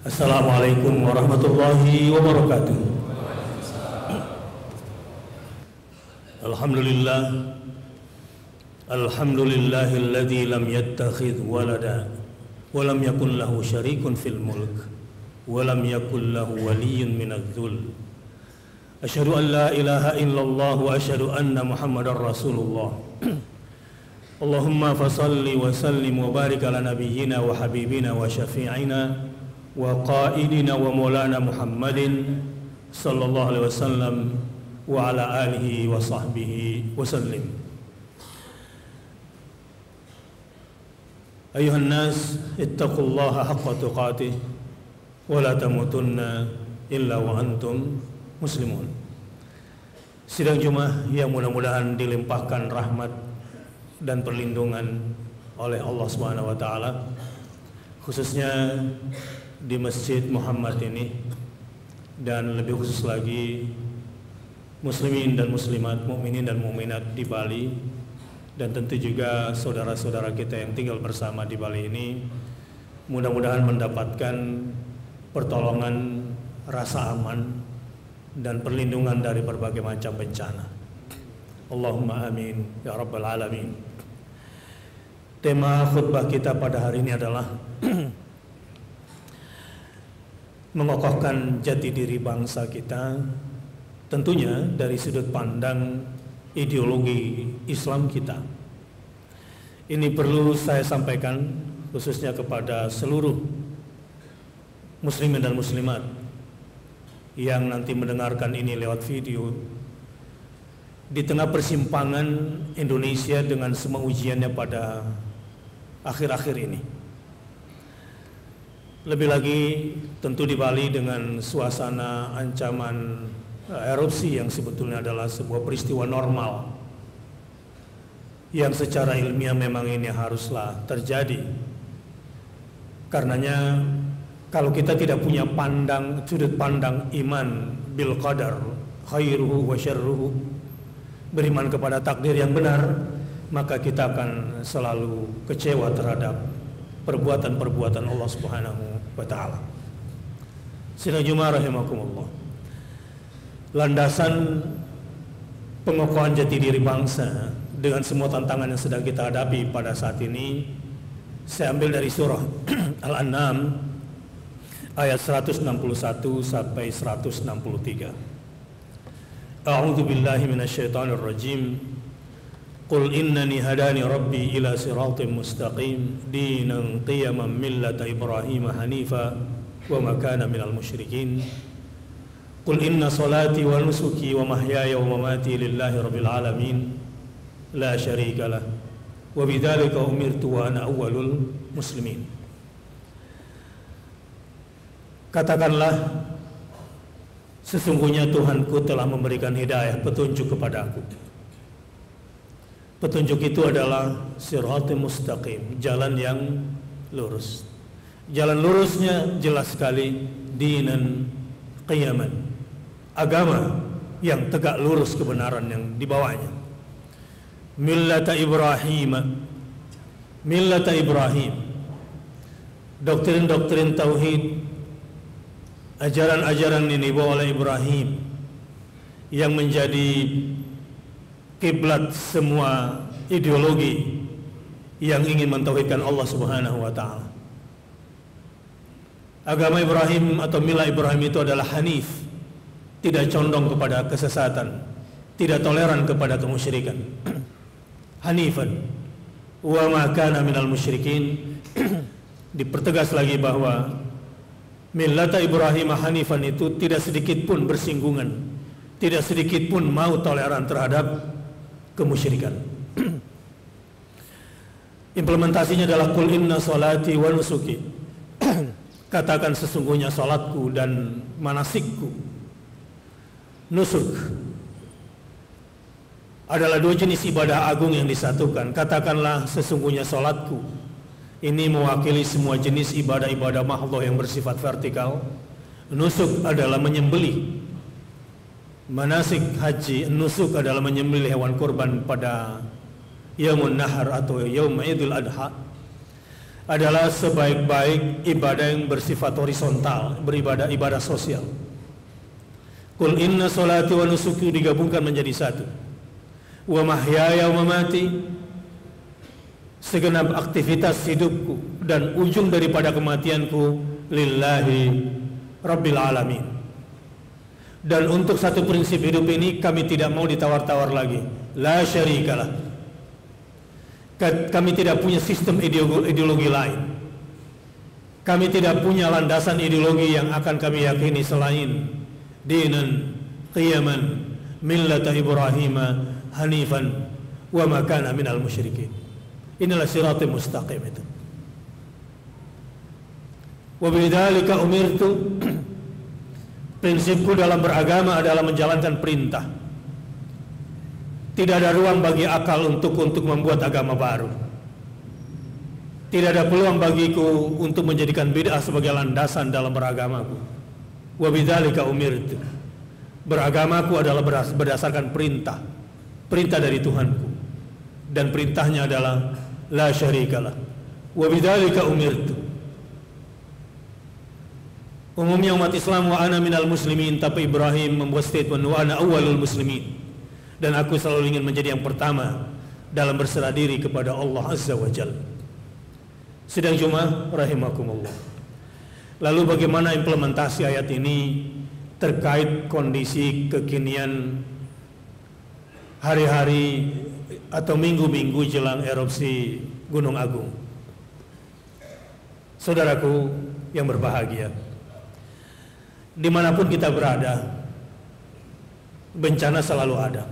Assalamualaikum warahmatullahi wabarakatuh. Alhamdulillah, alhamdulillahilladzi lam yattakhidh walada wa lam yakun lahu syarikun fil mulk wa lam yakun lahu waliyyun minadh-dhul. Asyhadu an la ilaha illallah wa asyhadu anna Muhammadar Rasulullah. Allahumma fasalli wa sallim wa barik ala nabiyyina wa habibina wa syafi'ina wa qaidina wa maulana Muhammadin sallallahu alaihi wasallam wa ala alihi wa sahbihi wasallim. Ayuhan nas, ittaqullaha haqqa tuqatih wa la tamutunna illa wa antum muslimun. Sidang Jumat yang mudah-mudahan dilimpahkan rahmat dan perlindungan oleh Allah Subhanahu wa taala, khususnya di Masjid Muhammad ini, dan lebih khusus lagi muslimin dan muslimat, mukminin dan mukminat di Bali, dan tentu juga saudara-saudara kita yang tinggal bersama di Bali ini, mudah-mudahan mendapatkan pertolongan, rasa aman dan perlindungan dari berbagai macam bencana. Allahumma amin ya rabbal alamin. Tema khutbah kita pada hari ini adalah mengokohkan jati diri bangsa kita, tentunya dari sudut pandang ideologi Islam kita. Ini perlu saya sampaikan khususnya kepada seluruh muslimin dan muslimat yang nanti mendengarkan ini lewat video. Di tengah persimpangan Indonesia dengan semua ujiannya pada akhir-akhir ini, lebih lagi tentu di Bali dengan suasana ancaman erupsi yang sebetulnya adalah sebuah peristiwa normal yang secara ilmiah memang ini haruslah terjadi. Karenanya kalau kita tidak punya sudut pandang iman bil qadar khairuhu wa syarruhu, beriman kepada takdir yang benar, maka kita akan selalu kecewa terhadap perbuatan-perbuatan Allah Subhanahu wa ta'ala. Sidang Jumat rahimakumullah, landasan pengokohan jati diri bangsa dengan semua tantangan yang sedang kita hadapi pada saat ini, saya ambil dari surah Al-An'am ayat 161 sampai 163. A'udzu billahi minasyaitonir rajim. Qul innani hadani rabbi ila siratin mustaqim dinan qiyaman millata Ibrahim hanifa wa ma kana minal musyrikin. Qul inna salati wa nusuki wa mahyaya wa mamati lillahi rabbil alamin la syarika lah wa bidzalika umirtu wa ana awwalul muslimin. Katakanlah, sesungguhnya Tuhanku telah memberikan hidayah, petunjuk kepadaku. Petunjuk itu adalah siratul mustaqim, jalan yang lurus. Jalan lurusnya jelas sekali, dinan qiyaman, agama yang tegak lurus kebenaran yang dibawanya. Millata Ibrahim, millata Ibrahim, doktrin-doktrin tauhid, ajaran-ajaran yang dibawa oleh Ibrahim yang menjadi kiblat semua ideologi yang ingin mentauhidkan Allah Subhanahu wa ta'ala. Agama Ibrahim atau milah Ibrahim itu adalah hanif, tidak condong kepada kesesatan, tidak toleran kepada kemusyrikan. Hanifan wa ma kana minal musyrikin. Dipertegas lagi bahwa millata Ibrahim hanifan itu tidak sedikit pun bersinggungan, tidak sedikit pun mau toleran terhadap kemusyrikan. Implementasinya adalah qul inna salati wa nusuki. Katakan sesungguhnya salatku dan manasikku. Nusuk adalah dua jenis ibadah agung yang disatukan. Katakanlah sesungguhnya salatku. Ini mewakili semua jenis ibadah-ibadah makhluk yang bersifat vertikal. Nusuk adalah menyembelih. Manasik haji, nusuk adalah menyembelih hewan kurban pada Yaumun Nahar atau Yaum Idul Adha. adalah sebaik-baik ibadah yang bersifat horizontal, ibadah sosial. Qul inna salati wa nusuki digabungkan menjadi satu. Wa mahyaya wa mamati, segenap aktivitas hidupku dan ujung daripada kematianku lillahi rabbil alamin. Dan untuk satu prinsip hidup ini kami tidak mau ditawar-tawar lagi. La syarikalah. Kami tidak punya sistem ideologi lain. Kami tidak punya landasan ideologi yang akan kami yakini selain dinan qiyaman millata Ibrahim hanifan wa ma kana minal musyrikin. Inilah siratal mustaqim itu. Wa bidzalika umirtu. Prinsipku dalam beragama adalah menjalankan perintah. Tidak ada ruang bagi akal untuk membuat agama baru. Tidak ada peluang bagiku untuk menjadikan bid'ah sebagai landasan dalam beragamaku. Wa bidzalika umirtu. Beragamaku adalah berdasarkan perintah dari Tuhanku, dan perintahnya adalah la syarikalah. Wa bidzalika umirtu. Umumnya umat Islam wa ana minal muslimin, tapi Ibrahim membuat statement wa ana awwalul muslimin, dan aku selalu ingin menjadi yang pertama dalam berserah diri kepada Allah Azza wa Jalla. Sidang Jumat rahimakumullah. Lalu bagaimana implementasi ayat ini terkait kondisi kekinian hari-hari atau minggu-minggu jelang erupsi Gunung Agung? Saudaraku yang berbahagia, dimanapun kita berada, bencana selalu ada.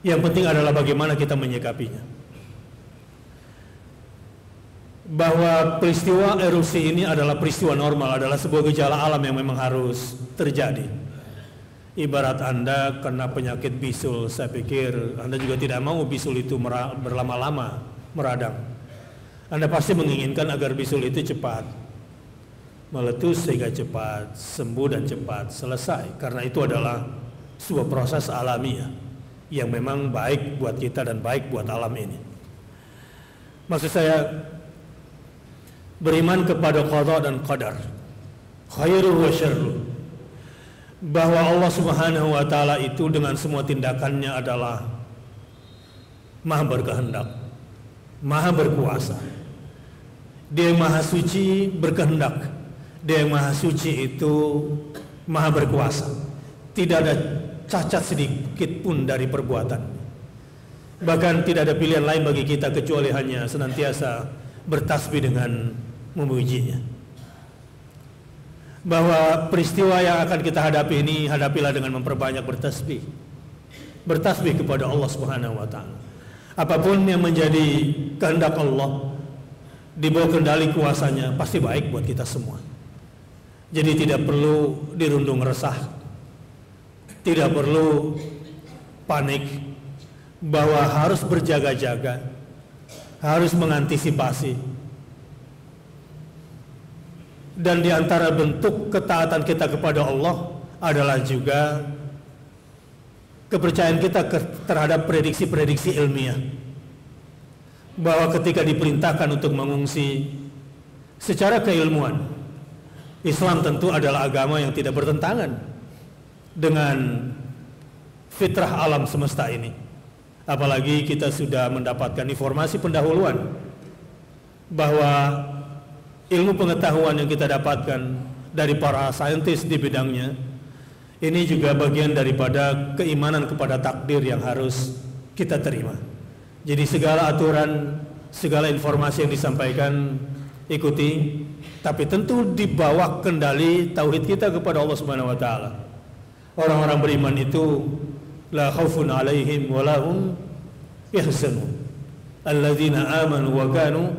Yang penting adalah bagaimana kita menyikapinya. Bahwa peristiwa erupsi ini adalah peristiwa normal, adalah sebuah gejala alam yang memang harus terjadi. Ibarat Anda kena penyakit bisul, saya pikir Anda juga tidak mau bisul itu berlama-lama meradang. Anda pasti menginginkan agar bisul itu cepat meletus sehingga cepat sembuh dan cepat selesai, karena itu adalah sebuah proses alamiah yang memang baik buat kita dan baik buat alam ini. Maksud saya, beriman kepada qada dan qadar, khairu wa syarru, bahwa Allah Subhanahu wa taala itu dengan semua tindakannya adalah Maha berkehendak, Maha berkuasa. Dia yang Maha suci berkehendak, Dia yang Maha suci itu Maha berkuasa. Tidak ada cacat sedikit pun dari perbuatan. Bahkan tidak ada pilihan lain bagi kita kecuali hanya senantiasa bertasbih dengan memujinya. Bahwa peristiwa yang akan kita hadapi ini, hadapilah dengan memperbanyak bertasbih. Bertasbih kepada Allah Subhanahu wa taala. Apapun yang menjadi kehendak Allah, di bawah kendali kuasanya, pasti baik buat kita semua. Jadi tidak perlu dirundung resah, tidak perlu panik, bahwa harus berjaga-jaga, harus mengantisipasi. Dan di antara bentuk ketaatan kita kepada Allah adalah juga kepercayaan kita terhadap prediksi-prediksi ilmiah, bahwa ketika diperintahkan untuk mengungsi secara keilmuan, Islam tentu adalah agama yang tidak bertentangan dengan fitrah alam semesta ini. Apalagi kita sudah mendapatkan informasi pendahuluan bahwa ilmu pengetahuan yang kita dapatkan dari para saintis di bidangnya ini juga bagian daripada keimanan kepada takdir yang harus kita terima. Jadi segala aturan, segala informasi yang disampaikan ikuti, tapi tentu di bawah kendali tauhid kita kepada Allah Subhanahu wa taala. Orang-orang beriman itu la khaufun 'alaihim wa lahum yahzanun. Alladzina amanu wa kanu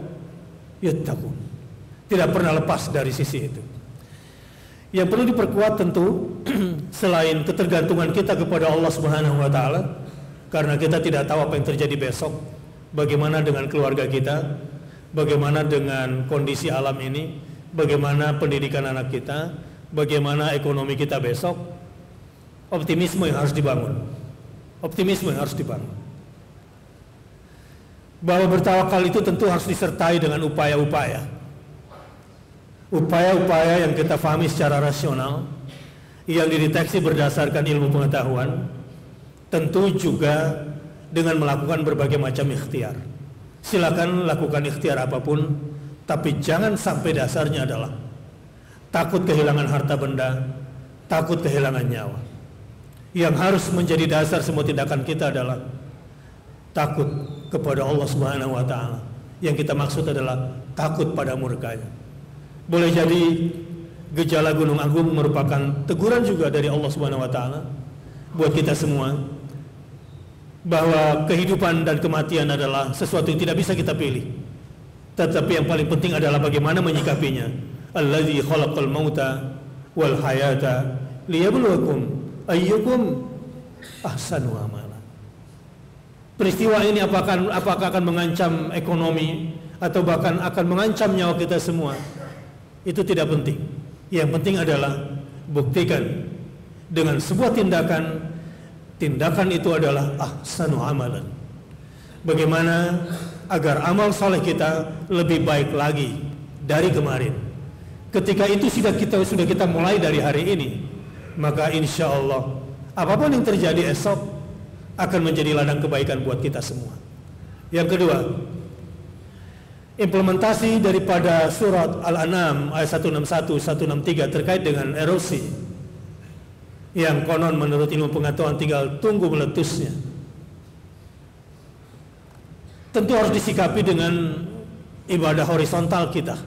yattaqun. Tidak pernah lepas dari sisi itu. Yang perlu diperkuat tentu selain ketergantungan kita kepada Allah Subhanahu wa taala, karena kita tidak tahu apa yang terjadi besok, bagaimana dengan keluarga kita, bagaimana dengan kondisi alam ini, bagaimana pendidikan anak kita, bagaimana ekonomi kita besok. Optimisme yang harus dibangun. Optimisme yang harus dibangun. bahwa bertawakal itu tentu harus disertai dengan upaya-upaya yang kita pahami secara rasional, yang dideteksi berdasarkan ilmu pengetahuan, tentu juga dengan melakukan berbagai macam ikhtiar. Silakan lakukan ikhtiar apapun, tapi jangan sampai dasarnya adalah takut kehilangan harta benda, takut kehilangan nyawa. Yang harus menjadi dasar semua tindakan kita adalah takut kepada Allah Subhanahu wa Ta'ala. Yang kita maksud adalah takut pada murkanya. Boleh jadi gejala Gunung Agung merupakan teguran juga dari Allah Subhanahu wa Ta'ala buat kita semua, bahwa kehidupan dan kematian adalah sesuatu yang tidak bisa kita pilih, tetapi yang paling penting adalah bagaimana menyikapinya. Allazi khalaqal mauta wal hayata liyabluwakum ayyukum ahsanu amala. Peristiwa ini apakah akan mengancam ekonomi atau bahkan akan mengancam nyawa kita semua, itu tidak penting. Yang penting adalah buktikan dengan sebuah tindakan itu adalah ahsanu amalan. Bagaimana agar amal saleh kita lebih baik lagi dari kemarin. Ketika itu sudah kita mulai dari hari ini, maka insya Allah apapun yang terjadi esok akan menjadi ladang kebaikan buat kita semua. Yang kedua, implementasi daripada surat Al-An'am ayat 161, 163 terkait dengan erosi yang konon menurut ilmu pengetahuan tinggal tunggu meletusnya, tentu harus disikapi dengan ibadah horizontal kita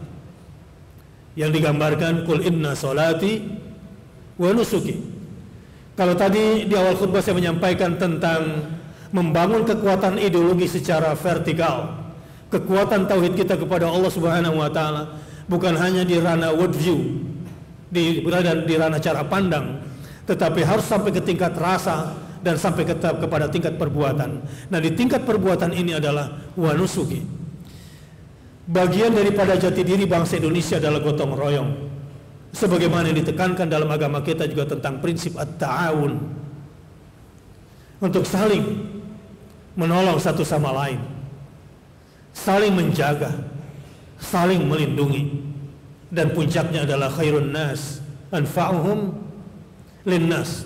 yang digambarkan kul inna sholati wa nusuki. Kalau tadi di awal khutbah saya menyampaikan tentang membangun kekuatan ideologi secara vertikal, kekuatan tauhid kita kepada Allah Subhanahu wa Ta'ala bukan hanya di ranah world view, di ranah cara pandang, tetapi harus sampai ke tingkat rasa dan sampai kepada tingkat perbuatan. Nah, di tingkat perbuatan ini adalah wanusuki. Bagian daripada jati diri bangsa Indonesia adalah gotong royong. Sebagaimana yang ditekankan dalam agama kita juga tentang prinsip at-ta'awun, untuk saling menolong satu sama lain, saling menjaga, saling melindungi, dan puncaknya adalah khairun nas anfa'uhum linnas.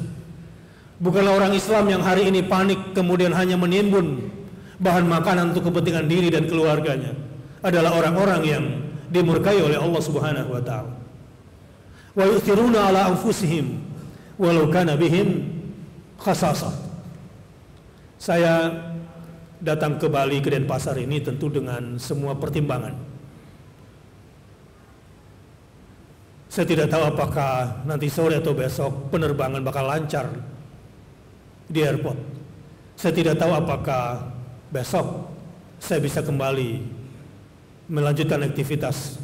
Bukanlah orang Islam yang hari ini panik kemudian hanya menimbun bahan makanan untuk kepentingan diri dan keluarganya, adalah orang-orang yang dimurkai oleh Allah Subhanahu wa Ta'ala. Wa yu'thiruna ala anfusihim walau kana bihim khasasah. Saya datang ke Bali, ke Denpasar ini tentu dengan semua pertimbangan. Saya tidak tahu apakah nanti sore atau besok penerbangan bakal lancar di airport. Saya tidak tahu apakah besok saya bisa kembali melanjutkan aktivitas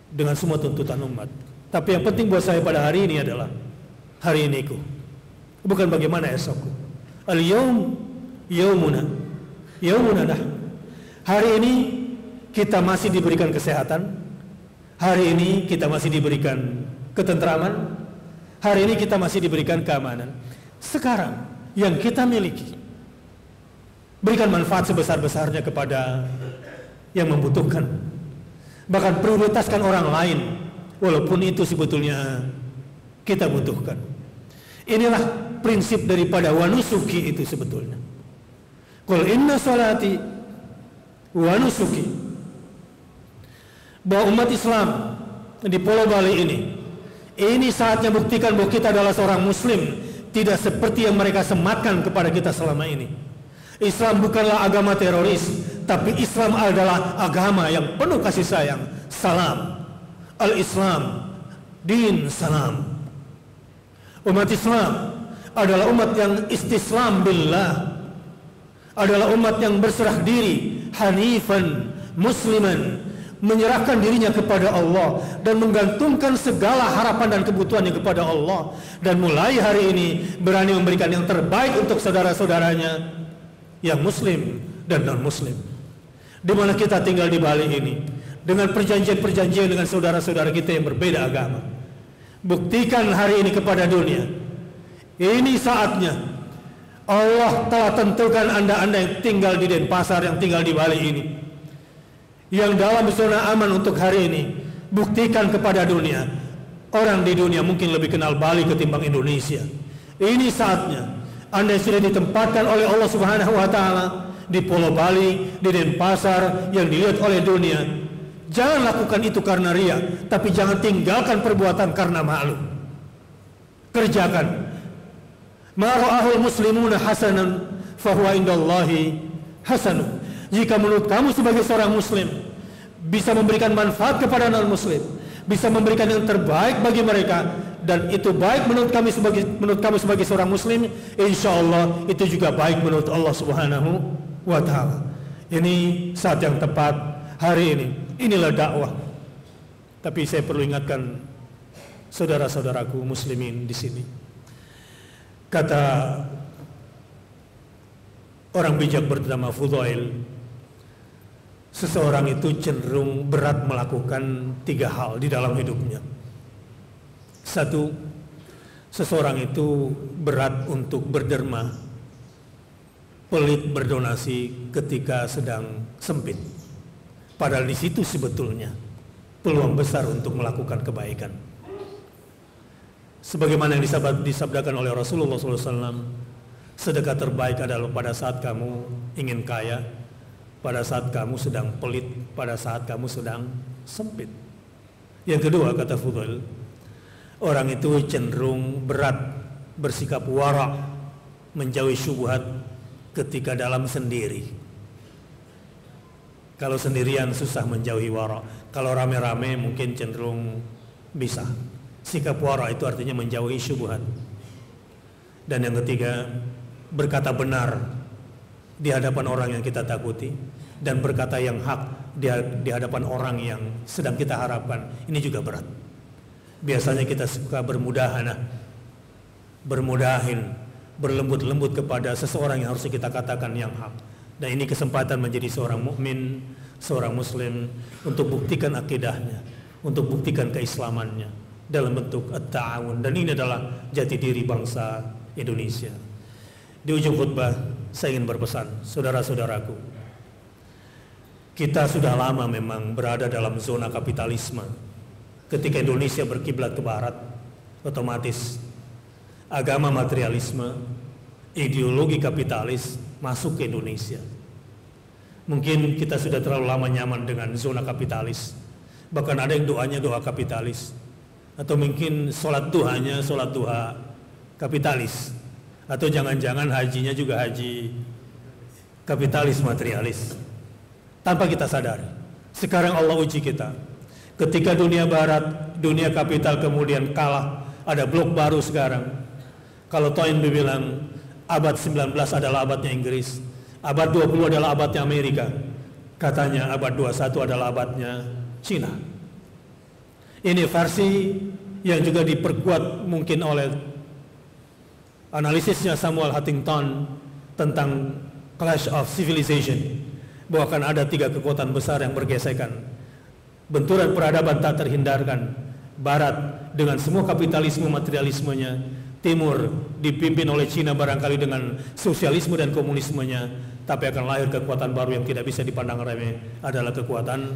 dengan semua tuntutan umat. Tapi yang penting buat saya pada hari ini adalah hari iniku, bukan bagaimana esokku. Al-yawm yawmuna nah. Hari ini kita masih diberikan kesehatan, hari ini kita masih diberikan ketentraman, hari ini kita masih diberikan keamanan. Sekarang yang kita miliki, berikan manfaat sebesar-besarnya kepada yang membutuhkan. Bahkan prioritaskan orang lain, walaupun itu sebetulnya kita butuhkan. Inilah prinsip daripada wanusuki itu sebetulnya. Qul inna sholati wa nusuki. Bahwa umat Islam di Pulau Bali ini saatnya buktikan bahwa kita adalah seorang muslim, tidak seperti yang mereka sematkan kepada kita selama ini. Islam bukanlah agama teroris, tapi Islam adalah agama yang penuh kasih sayang. Salam. Al-Islam din salam. Umat Islam adalah umat yang istislam billah, adalah umat yang berserah diri, hanifan musliman, menyerahkan dirinya kepada Allah dan menggantungkan segala harapan dan kebutuhannya kepada Allah, dan mulai hari ini berani memberikan yang terbaik untuk saudara-saudaranya yang muslim dan non-muslim. Di mana kita tinggal di Bali ini, dengan perjanjian-perjanjian dengan saudara-saudara kita yang berbeda agama. Buktikan hari ini kepada dunia, ini saatnya Allah telah tentukan Anda yang tinggal di Denpasar, yang tinggal di Bali ini, yang dalam zona aman untuk hari ini, buktikan kepada dunia. Orang di dunia mungkin lebih kenal Bali ketimbang Indonesia. Ini saatnya Anda sudah ditempatkan oleh Allah Subhanahu wa Ta'ala di Pulau Bali, di Denpasar, yang dilihat oleh dunia. Jangan lakukan itu karena ria, tapi jangan tinggalkan perbuatan karena malu. Kerjakan. Ma ra'ahul muslimuna hasanan fahuwa indallahi hasanun. Jika menurut kamu sebagai seorang muslim bisa memberikan manfaat kepada non-muslim, bisa memberikan yang terbaik bagi mereka, dan itu baik menurut kamu sebagai seorang muslim, insya Allah itu juga baik menurut Allah Subhanahu wa Ta'ala. Ini saat yang tepat hari ini. Inilah dakwah. Tapi saya perlu ingatkan saudara-saudaraku muslimin di sini. Kata orang bijak bernama Fudail, seseorang itu cenderung berat melakukan 3 hal di dalam hidupnya. 1, seseorang itu berat untuk berderma, pelit berdonasi ketika sedang sempit. Padahal di situ sebetulnya peluang besar untuk melakukan kebaikan. Sebagaimana yang disabdakan oleh Rasulullah SAW, sedekah terbaik adalah pada saat kamu ingin kaya, pada saat kamu sedang pelit, pada saat kamu sedang sempit. Yang kedua, kata Fudail, orang itu cenderung berat bersikap wara, menjauhi syubhat ketika dalam sendiri. Kalau sendirian susah menjauhi wara, kalau rame-rame mungkin cenderung bisa. Sikap wara itu artinya menjauhi syubhat. Dan yang ketiga, berkata benar di hadapan orang yang kita takuti, dan berkata yang hak di hadapan orang yang sedang kita harapkan. Ini juga berat. Biasanya kita suka bermudahanah, bermudahin, berlembut-lembut kepada seseorang yang harus kita katakan yang hak. Dan ini kesempatan menjadi seorang mukmin, seorang muslim, untuk buktikan akidahnya, untuk buktikan keislamannya dalam bentuk at-ta'awun. Dan ini adalah jati diri bangsa Indonesia. Di ujung khutbah saya ingin berpesan, saudara-saudaraku, kita sudah lama memang berada dalam zona kapitalisme. Ketika Indonesia berkiblat ke barat, otomatis agama materialisme, ideologi kapitalis masuk ke Indonesia. Mungkin kita sudah terlalu lama nyaman dengan zona kapitalis. Bahkan ada yang doanya doa kapitalis, atau mungkin sholat duhanya sholat duha kapitalis, atau jangan-jangan hajinya juga haji kapitalis materialis. Tanpa kita sadari, sekarang Allah uji kita. Ketika dunia barat, dunia kapital kemudian kalah, ada blok baru sekarang. Kalau Toynbee bilang abad 19 adalah abadnya Inggris, abad 20 adalah abadnya Amerika, katanya abad 21 adalah abadnya Cina. Ini versi yang juga diperkuat mungkin oleh analisisnya Samuel Huntington tentang Clash of Civilization, bahwa akan ada 3 kekuatan besar yang bergesekan. Benturan peradaban tak terhindarkan. Barat dengan semua kapitalisme materialismenya, Timur dipimpin oleh Cina barangkali dengan sosialisme dan komunismenya, tapi akan lahir kekuatan baru yang tidak bisa dipandang remeh, adalah kekuatan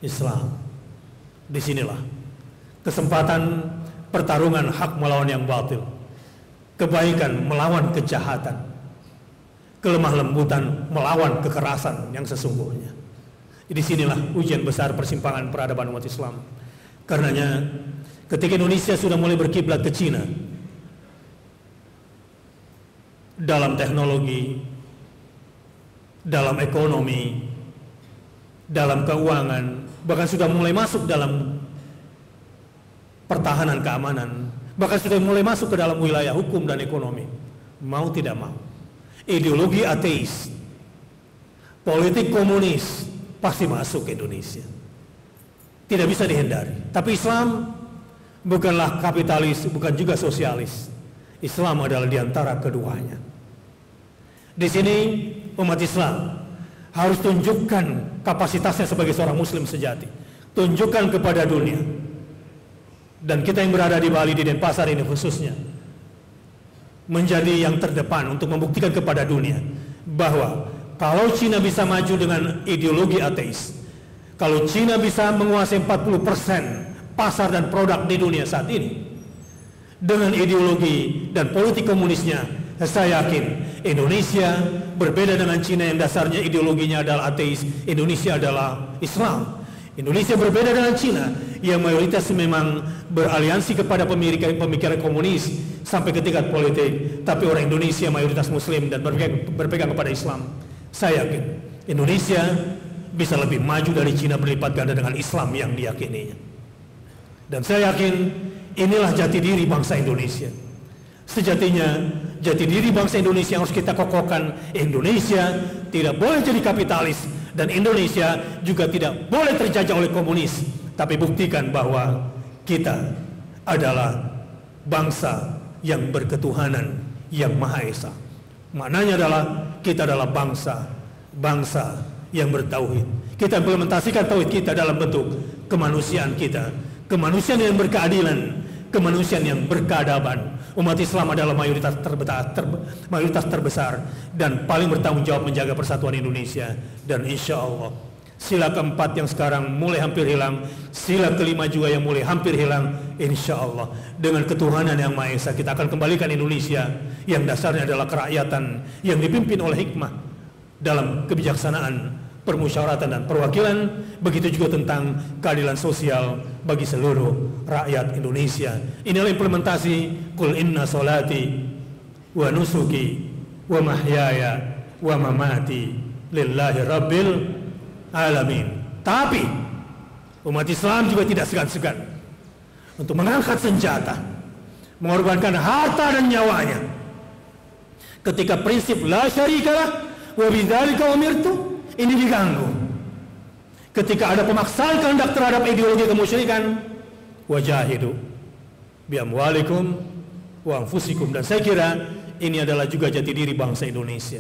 Islam. Disinilah kesempatan pertarungan hak melawan yang batil, kebaikan melawan kejahatan, kelemah lembutan melawan kekerasan yang sesungguhnya. Disinilah ujian besar persimpangan peradaban umat Islam. Karenanya ketika Indonesia sudah mulai berkiblat ke Cina dalam teknologi, dalam ekonomi, dalam keuangan, bahkan sudah mulai masuk dalam pertahanan keamanan, bahkan sudah mulai masuk ke dalam wilayah hukum dan ekonomi, mau tidak mau, ideologi ateis, politik komunis pasti masuk ke Indonesia. Tidak bisa dihindari. Tapi Islam bukanlah kapitalis, bukan juga sosialis. Islam adalah diantara keduanya. Di sini umat Islam harus tunjukkan kapasitasnya sebagai seorang muslim sejati. Tunjukkan kepada dunia. Dan kita yang berada di Bali, di Denpasar ini khususnya, menjadi yang terdepan untuk membuktikan kepada dunia bahwa kalau Cina bisa maju dengan ideologi ateis, kalau Cina bisa menguasai 40% pasar dan produk di dunia saat ini dengan ideologi dan politik komunisnya, saya yakin Indonesia berbeda dengan Cina yang dasarnya ideologinya adalah ateis. Indonesia adalah Islam. Indonesia berbeda dengan Cina yang mayoritas memang beraliansi kepada pemikiran komunis sampai ke tingkat politik, tapi orang Indonesia mayoritas Muslim dan berpegang kepada Islam. Saya yakin Indonesia bisa lebih maju dari Cina berlipat ganda dengan Islam yang diyakininya. Dan saya yakin inilah jati diri bangsa Indonesia. Sejatinya jati diri bangsa Indonesia yang harus kita kokohkan. Indonesia tidak boleh jadi kapitalis, dan Indonesia juga tidak boleh terjajah oleh komunis. Tapi buktikan bahwa kita adalah bangsa yang berketuhanan yang Maha Esa. Maknanya adalah kita adalah bangsa yang bertauhid. Kita implementasikan tauhid kita dalam bentuk kemanusiaan kita, kemanusiaan yang berkeadilan, kemanusiaan yang berkeadaban. Umat Islam adalah mayoritas terbesar dan paling bertanggung jawab menjaga persatuan Indonesia. Dan insya Allah sila keempat yang sekarang mulai hampir hilang, sila kelima juga yang mulai hampir hilang, insya Allah dengan ketuhanan yang Maha Esa kita akan kembalikan Indonesia yang dasarnya adalah kerakyatan yang dipimpin oleh hikmah dalam kebijaksanaan, permusyawaratan dan perwakilan. Begitu juga tentang keadilan sosial bagi seluruh rakyat Indonesia. Inilah implementasi Qul inna solati wa nusuki wa mahyaya wa mamati lillahi rabbil alamin. Tapi umat Islam juga tidak segan-segan untuk mengangkat senjata, mengorbankan harta dan nyawanya ketika prinsip la syarikalah wa bidzalika umirtu ini diganggu. Ketika ada pemaksaan kehendak terhadap ideologi kemusyrikan, wajahidu bi amwalikum wa anfusikum. Dan saya kira ini adalah juga jati diri bangsa Indonesia.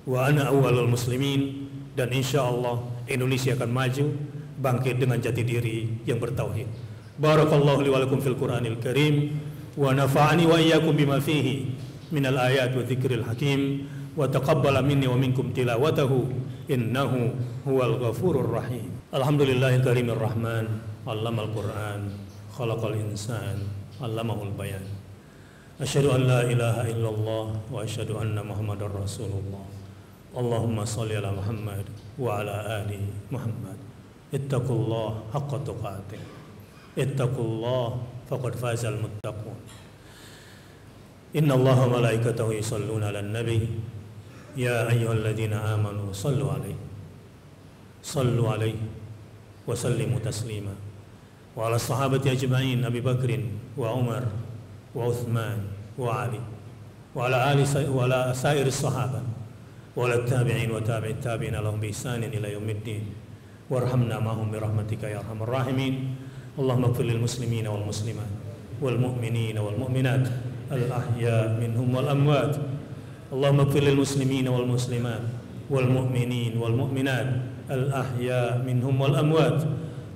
Wa ana awwalul muslimin. Dan insya Allah Indonesia akan maju bangkit dengan jati diri yang bertauhid. Barakallahu li wa lakum fil Qur'anil Karim wa nafa'ani wa iyyakum bima fihi minal ayat wa dzikril hakim. Wa taqabbala minni wa minkum tilawatahu innahu huwal ghafurur rahim. Alhamdulillahil karimir rahman, 'allamal Qur'an, khalaqal insan, 'allamahul bayan. Asyhadu an la ilaha illallah wa asyhadu anna Muhammadar Rasulullah. Allahumma shalli ala Muhammad wa ala ali Muhammad. Ittaqullah haqqa tuqatih. Ittaqullah faqad fazal muttaqun. Innallaha wa malaikatahu yusholluna 'alan nabi. Ya ayyuhalladzina amanu sallu alaihi wa sallimu taslima. Wa ala sahabati ajma'in Abi Bakrin wa Umar wa Uthman wa Ali wa ala sairi sahabat wa ala tabi'in wa tabi'it tabi'in lahum bi ihsanin ila yaumiddin. Warhamna ma'hum bi rahmatika ya arhamar rahimin. Allahumma ighfir lil muslimina wal muslimat wal mu'minina wal mu'minat al ahya minhum wal amwat. Allahumma ighfir lil muslimina wal muslimat wal mu'minin wal mu'minat al ahya minhum wal amwat.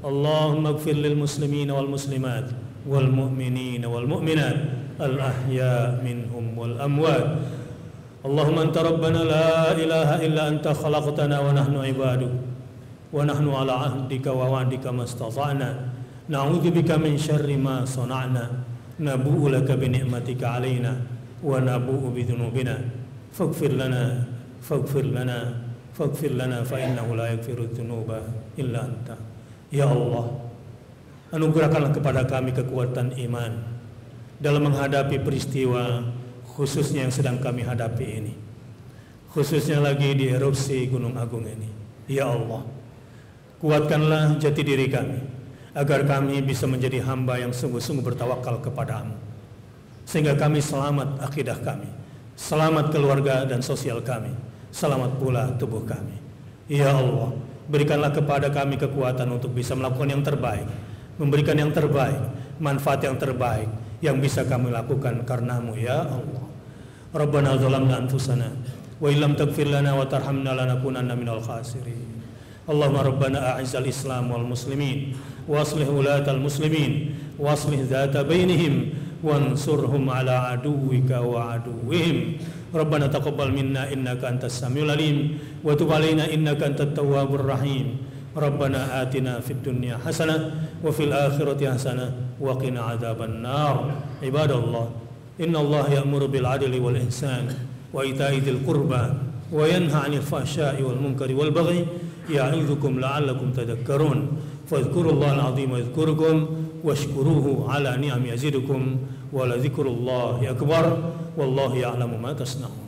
Allahumma ighfir lil muslimina wal muslimat wal mu'minina wal mu'minat al ahya minhum wal amwat. Allahumma anta rabbana la ilaha illa anta khalaqtana wa nahnu ibaduk wa nahnu ala ahdika wa wa'dika mastata'na na'udzubika min syarri ma sana'na nabu'u laka bi ni'matika 'alaina wa nabu'u bi dhunubina faghfir lana fa innahu la yaghfiru dzunuba illa anta. Ya Allah, anugerahkanlah kepada kami kekuatan iman dalam menghadapi peristiwa khususnya yang sedang kami hadapi ini, khususnya lagi di erupsi Gunung Agung ini. Ya Allah, kuatkanlah jati diri kami agar kami bisa menjadi hamba yang sungguh-sungguh bertawakal kepadamu, sehingga kami selamat akidah kami, selamat keluarga dan sosial kami, selamat pula tubuh kami. Ya Allah, berikanlah kepada kami kekuatan untuk bisa melakukan yang terbaik, memberikan yang terbaik, manfaat yang terbaik yang bisa kami lakukan karenamu ya Allah. Rabbana zalamna anfusana wa illam taghfir lana wa tarhamna lanakunanna minal khasirin. Allahumma rabbana a'izzal islam wal muslimin wa aslih ulatal muslimin wa aslih dhata bainihim وانصرهم على عدوك وعدوهم ربنا تقبل منا إنك أنت السميع العليم وتب علينا إنك أنت التواب الرحيم ربنا آتنا في الدنيا حسنة وفي الآخرة حسنة وقنا عذاب النار عباد الله إن الله يأمر بالعدل والإحسان وإيتاء ذي القربى وينهى عن الفحشاء والمنكر والبغي يعظكم لعلكم تذكرون فاذكروا الله العظيم يذكركم واشكروه على نعم يزدكم ولذكر الله أكبر والله يعلم ما تصنعون